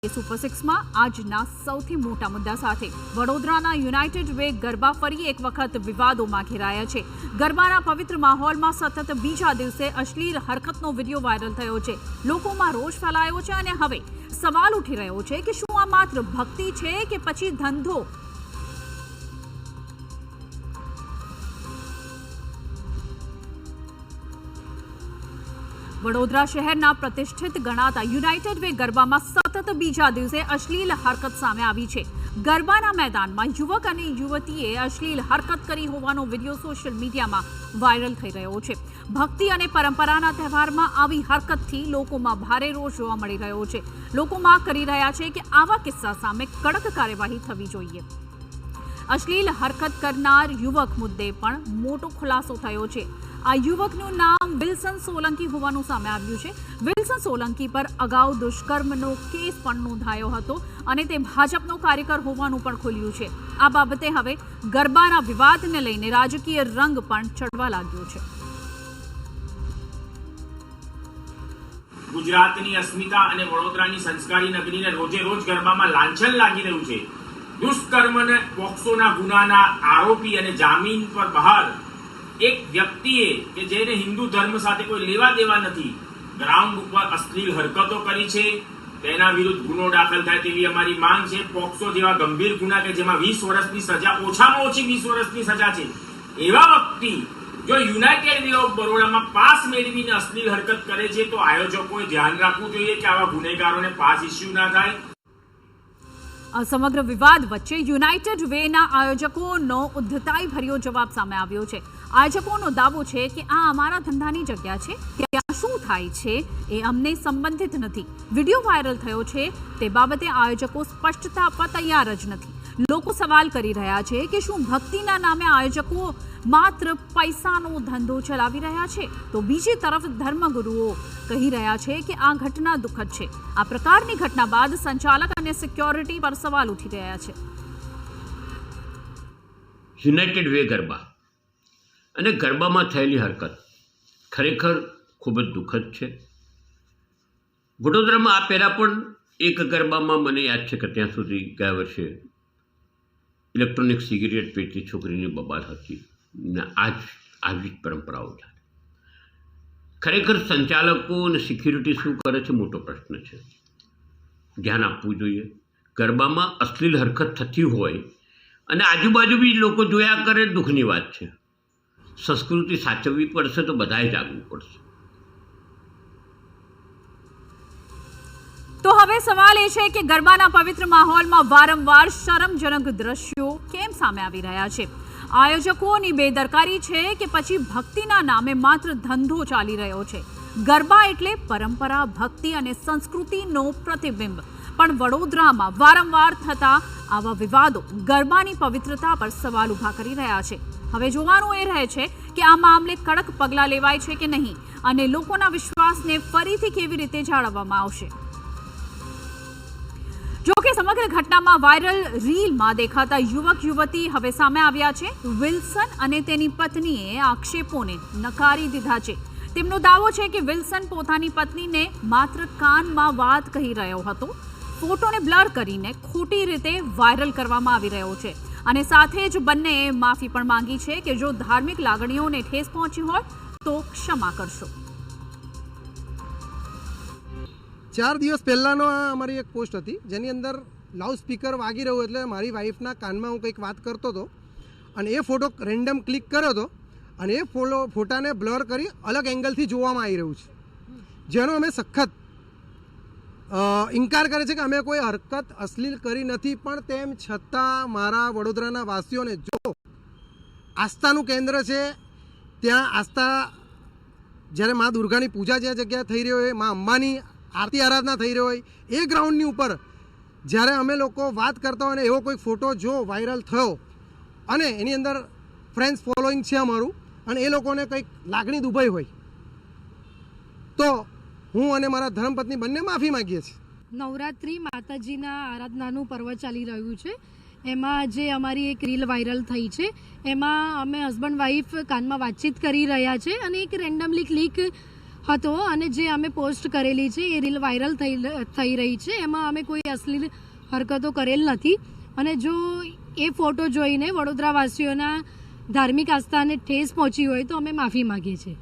Super 6માં આજના સૌથી મોટા મુદ્દા સાથે વડોદરાના યુનાઇટેડ વે ગરબા ફરી એક વખત વિવાદોમાં ઘેરાયા છે। ગરબાના પવિત્ર માહોલમાં સતત બીજા દિવસે અશ્લીલ હરકતનો વિડીયો વાયરલ થયો છે। લોકોમાં રોષ ફેલાયો છે અને હવે સવાલ ઉઠી રહ્યો છે કે શું આ માત્ર ભક્તિ છે કે પછી ધંધો। વડોદરા શહેરના પ્રતિષ્ઠિત ગણાતા યુનાઇટેડ વે ગરબામાં સતત બીજા દિવસે અશ્લીલ હરકત સામે આવી છે। ગરબાના મેદાનમાં યુવક અને યુવતીએ અશ્લીલ હરકત કરી હોવાનો વિડીયો સોશિયલ મીડિયામાં વાયરલ થઈ રહ્યો છે। ભક્તિ અને પરંપરાના તહેવારમાં આવી હરકતથી લોકોમાં ભારે રોષ જોવા મળી રહ્યો છે। લોકો માંગ કરી રહ્યા છે કે આવા કિસ્સા સામે કડક કાર્યવાહી થવી જોઈએ। અશ્લીલ હરકત કરનાર યુવક મુદ્દે પણ મોટો ખુલાસો થયો છે। આ યુવકનું નામ વિલ્સન સોલંકી હોવાનું સામે આવ્યું છે। વિલ્સન સોલંકી પર અગાઉ દુષ્કર્મનો કેસ પણ નોંધાયો હતો અને તે ભાજપનો કાર્યકર હોવાનું પણ ખુલ્યું છે। આ બાબતે હવે ગરબાના વિવાદને લઈને રાજકીય રંગ પણ ચડવા લાગ્યો છે। ગુજરાતની અસ્મિતા અને વડોદરાની સંસ્કારી નગરીને રોજે રોજ ગરબામાં લાંછન લાગી રહ્યું છે। દુષ્કર્મ અને પોક્સોના ગુનાના આરોપી અને જામીન પર બહાર એક વ્યક્તિએ કે જેને હિન્દુ ધર્મ સાથે કોઈ લેવા દેવા નથી ગ્રાઉન્ડ ઉપર અશ્લીલ હરકતો કરી છે તેના વિરુદ્ધ ગુનો દાખલ થાય તેવી અમારી માંગ છે। પોક્સો જેવા ગંભીર ગુના કે જેમાં 20 વર્ષની સજા ઓછામાં ઓછી 20 વર્ષની સજા છે એવા વ્યક્તિ જો યુનાઇટેડ વે ઓફ બરોડામાં પાસ મેળવીને અશ્લીલ હરકત કરે છે તો આયોજકોએ ધ્યાન રાખવું જોઈએ કે આવા ગુનેગારોને પાસ ઇસ્યુ ના થાય। સમગ્ર વિવાદ વચ્ચે યુનાઇટેડ વેના આયોજકોનો ઉદ્ધતાઈ ભર્યો જવાબ સામે આવ્યો છે। આયોજકોનો દાવો છે કે આ અમારા ધંધાની જગ્યા છે, ત્યાં શું થાય છે એ અમને સંબંધિત નથી। વિડીયો વાયરલ થયો છે તે બાબતે આયોજકો સ્પષ્ટતા આપવા તૈયાર જ નથી। લોકો સવાલ કરી રહ્યા છે કે શું ભક્તિના નામે આયોજકો માત્ર પૈસાનો ધંધો ચલાવી રહ્યા છે તો બીજી તરફ ધર્મગુરુઓ કહી રહ્યા છે કે આ ઘટના દુઃખદ છે। આ પ્રકારની ઘટના બાદ સંચાલક અને સિક્યોરિટી પર સવાલ ઉઠી રહ્યા છે। યુનાઇટેડ વે ગરબા અને ગરબામાં થયેલી હરકત ખરેખર ખૂબ જ દુઃખદ છે। વડોદરામાં આ પહેલાં પણ એક ગરબામાં મને યાદ છે કે ત્યાં સુધી ગયા વર્ષે ઇલેક્ટ્રોનિક સિગરેટ પેટી છોકરીની બબાલ હતી ને આવી જ પરંપરાઓ ચાલે। ખરેખર સંચાલકો અને સિક્યુરિટી શું કરે છે મોટો પ્રશ્ન છે, ધ્યાન આપવું જોઈએ। ગરબામાં અશ્લીલ હરકત થતી હોય અને આજુબાજુ બી લોકો જોયા કરે દુઃખની વાત છે। સંસ્કૃતિ સાચવવી પડશે તો બધાએ જાગવું પડશે। તો હવે સવાલ એ છે કે ગરબાના પવિત્ર માહોલમાં વારંવાર શરમજનક દ્રશ્યો કેમ સામે આવી રહ્યા છે? આયોજકોની બેદરકારી છે કે પછી ભક્તિના નામે માત્ર ધંધો ચાલી રહ્યો છે? ગરબા એટલે પરંપરા, ભક્તિ અને સંસ્કૃતિનો પ્રતિબિંબ, પણ વડોદરામાં વારંવાર થતા આવા વિવાદો ગરબાની પવિત્રતા પર સવાલ ઊભા કરી રહ્યા છે। હવે જોવાનું એ રહે છે કે આ મામલે કડક પગલાં લેવાય છે કે નહીં અને લોકોના વિશ્વાસને ફરીથી કેવી રીતે જાળવવામાં આવશે। જો કે સમગ્ર ઘટનામાં વાયરલ રીલમાં દેખાતા યુવક યુવતી હવે સામે આવ્યા છે। વિલ્સન અને તેની પત્નીએ આક્ષેપોને નકારી દીધા છે। તેમનો દાવો છે કે વિલ્સન પોતાની પત્નીને માત્ર કાનમાં વાત કહી રહ્યો હતો। ફોટોને બ્લર કરીને ખોટી રીતે વાયરલ કરવામાં આવી રહ્યો છે અને સાથે જ બંનેએ માફી પણ માંગી છે કે જો ધાર્મિક લાગણીઓને ઠેસ પહોંચી હોય તો ક્ષમા કરશો। 4 દિવસ પહેલાંનો આ અમારી એક પોસ્ટ હતી જેની અંદર લાઉડ સ્પીકર વાગી રહ્યું એટલે મારી વાઈફના કાનમાં હું કંઈક વાત કરતો હતો અને એ ફોટો રેન્ડમ ક્લિક કર્યો હતો અને એ ફોટાને બ્લર કરી અલગ એંગલથી જોવામાં આવી રહ્યું છે જેનો અમે સખત ઇનકાર કરે છે કે અમે કોઈ હરકત અશ્લીલ કરી નથી। પણ તેમ છતાં મારા વડોદરાના વાસીઓને જો આસ્થાનું કેન્દ્ર છે ત્યાં આસ્થા જ્યારે મા દુર્ગાની પૂજા જે જગ્યાએ થઈ રહી હોય, મા અંબાની આરતી આરાધના થઈ રહી હોય એ ગ્રાઉન્ડની ઉપર જ્યારે અમે લોકો વાત કરતા હોય અને એવો કોઈ ફોટો જો વાયરલ થયો અને એની અંદર ફ્રેન્ડ્સ ફોલોઈંગ છે અમારું અને એ લોકોને કંઈક લાગણી દુભાઈ હોય તો હું અને મારા ધર્મપત્ની બંને માફી માગીએ છીએ। નવરાત્રિ માતાજીના આરાધનાનું પર્વ ચાલી રહ્યું છે, એમાં જે અમારી એક રીલ વાયરલ થઈ છે એમાં અમે હસબન્ડ વાઈફ કાનમાં વાતચીત કરી રહ્યા છે અને એક રેન્ડમલી ક્લિક હતો અને જે અમે પોસ્ટ કરેલી છે એ રીલ વાયરલ થઈ રહી છે. એમાં અમે કોઈ અશ્લીલ હરકતો કરેલ નથી અને જો એ ફોટો જોઈને વડોદરાવાસીઓના ધાર્મિક આસ્થાને ઠેસ પહોંચી હોય તો અમે માફી માગીએ છીએ.